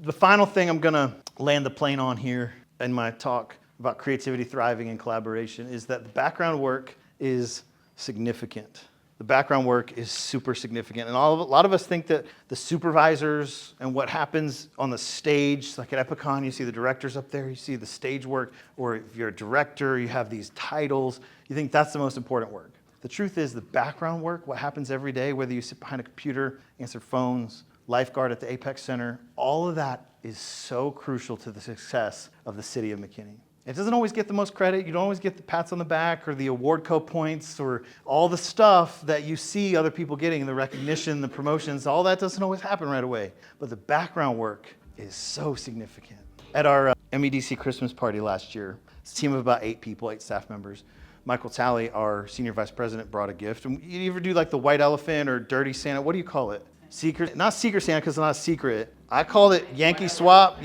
the final thing I'm going to land the plane on here in my talk about creativity, thriving, and collaboration is that the background work is significant. The background work is super significant. And a lot of us think that the supervisors and what happens on the stage, like at Epicon, you see the directors up there, you see the stage work, or if you're a director, you have these titles, you think that's the most important work. The truth is the background work, what happens every day, whether you sit behind a computer, answer phones, lifeguard at the Apex Center, all of that is so crucial to the success of the city of McKinney. It doesn't always get the most credit. You don't always get the pats on the back or the award co points or all the stuff that you see other people getting, the recognition, the promotions. All that doesn't always happen right away. But the background work is so significant. At our MEDC Christmas party last year, it's a team of about 8 people, 8 staff members. Michael Talley, our senior vice president, brought a gift. And you ever do like the white elephant or dirty Santa? What do you call it? Secret, not Secret Santa because it's not a secret. I called it Yankee Swap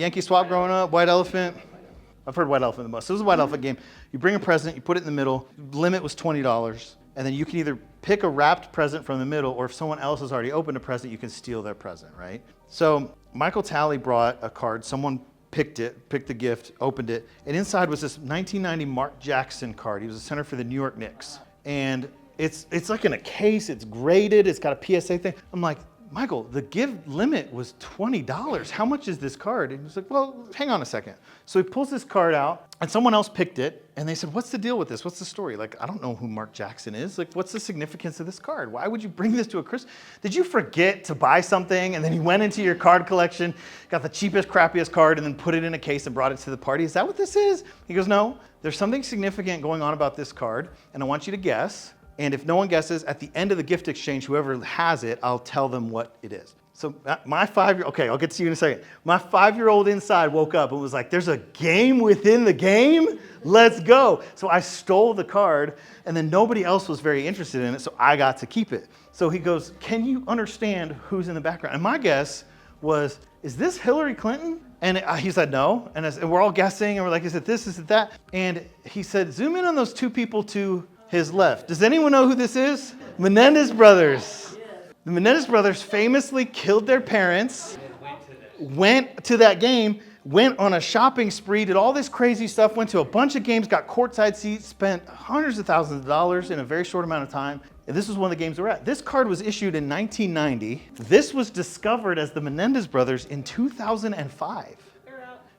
growing up, white elephant. I've heard white elephant the most. So it was a white elephant game. You bring a present, you put it in the middle. Limit was $20. And then you can either pick a wrapped present from the middle, or if someone else has already opened a present, you can steal their present, right? So Michael Talley brought a card. Someone picked the gift, opened it, and inside was this 1990 Mark Jackson card. He was a center for the New York Knicks. And it's like in a case, it's graded, it's got a PSA thing. I'm like, Michael, the give limit was $20. How much is this card? And he's like, well, hang on a second. So he pulls this card out, and someone else picked it, and they said, what's the deal with this? What's the story? Like, I don't know who Mark Jackson is. Like, what's the significance of this card? Why would you bring this to a Christmas? Did you forget to buy something, and then you went into your card collection, got the cheapest, crappiest card, and then put it in a case and brought it to the party? Is that what this is? He goes, no, there's something significant going on about this card, and I want you to guess. And if no one guesses, at the end of the gift exchange, whoever has it, I'll tell them what it is. So my 5-year-old, okay, I'll get to you in a second. My 5-year-old inside woke up and was like, there's a game within the game? Let's go. So I stole the card, and then nobody else was very interested in it, so I got to keep it. So he goes, can you understand who's in the background? And my guess was, is this Hillary Clinton? And he said no, and we're all guessing, and we're like, is it this, is it that? And he said, zoom in on those 2 people to his left. Does anyone know who this is? Menendez brothers. The Menendez brothers famously killed their parents, went to that game, went on a shopping spree, did all this crazy stuff, went to a bunch of games, got courtside seats, spent hundreds of thousands of dollars in a very short amount of time. And this was one of the games we're at. This card was issued in 1990. This was discovered as the Menendez brothers in 2005.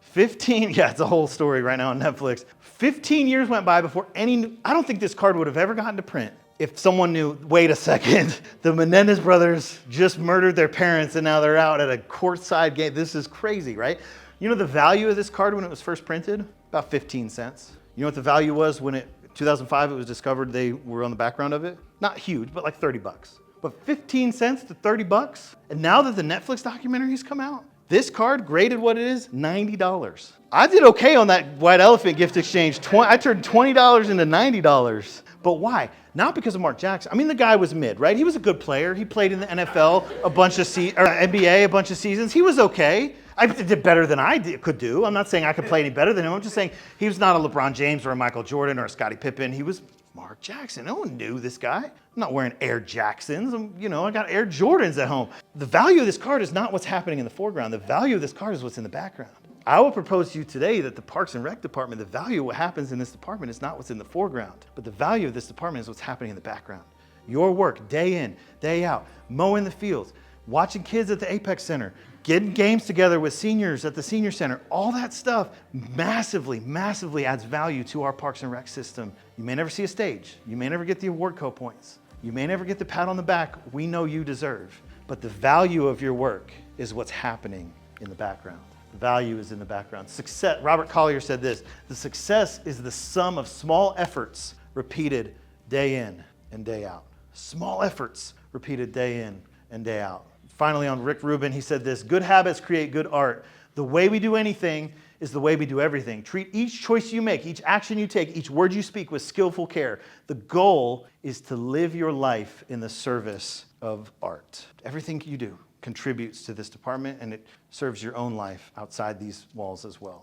15, yeah, it's a whole story right now on Netflix. 15 years went by before I don't think this card would have ever gotten to print if someone knew, wait a second, the Menendez brothers just murdered their parents and now they're out at a courtside game. This is crazy, right? You know the value of this card when it was first printed? About 15 cents. You know what the value was when 2005 it was discovered they were on the background of it? Not huge, but like 30 bucks. But 15 cents to 30 bucks? And now that the Netflix documentary's come out, this card graded what it is, $90. I did okay on that white elephant gift exchange. I turned $20 into $90. But why? Not because of Mark Jackson. I mean, the guy was mid, right? He was a good player. He played in the NFL or NBA a bunch of seasons. He was okay. I did better than I could do. I'm not saying I could play any better than him. I'm just saying he was not a LeBron James or a Michael Jordan or a Scottie Pippen. He was Mark Jackson. No one knew this guy. I'm not wearing Air Jacksons. I got Air Jordans at home. The value of this card is not what's happening in the foreground. The value of this card is what's in the background. I will propose to you today that the Parks and Rec department, the value of what happens in this department is not what's in the foreground, but the value of this department is what's happening in the background. Your work, day in, day out, mowing the fields, watching kids at the Apex Center, getting games together with seniors at the senior center, all that stuff massively, massively adds value to our Parks and Rec system. You may never see a stage. You may never get the award co-points. You may never get the pat on the back we know you deserve. But the value of your work is what's happening in the background. The value is in the background. Success, Robert Collier said this, the success is the sum of small efforts repeated day in and day out. Small efforts repeated day in and day out. Finally, on Rick Rubin, he said this, good habits create good art. The way we do anything is the way we do everything. Treat each choice you make, each action you take, each word you speak with skillful care. The goal is to live your life in the service of art. Everything you do contributes to this department, and it serves your own life outside these walls as well.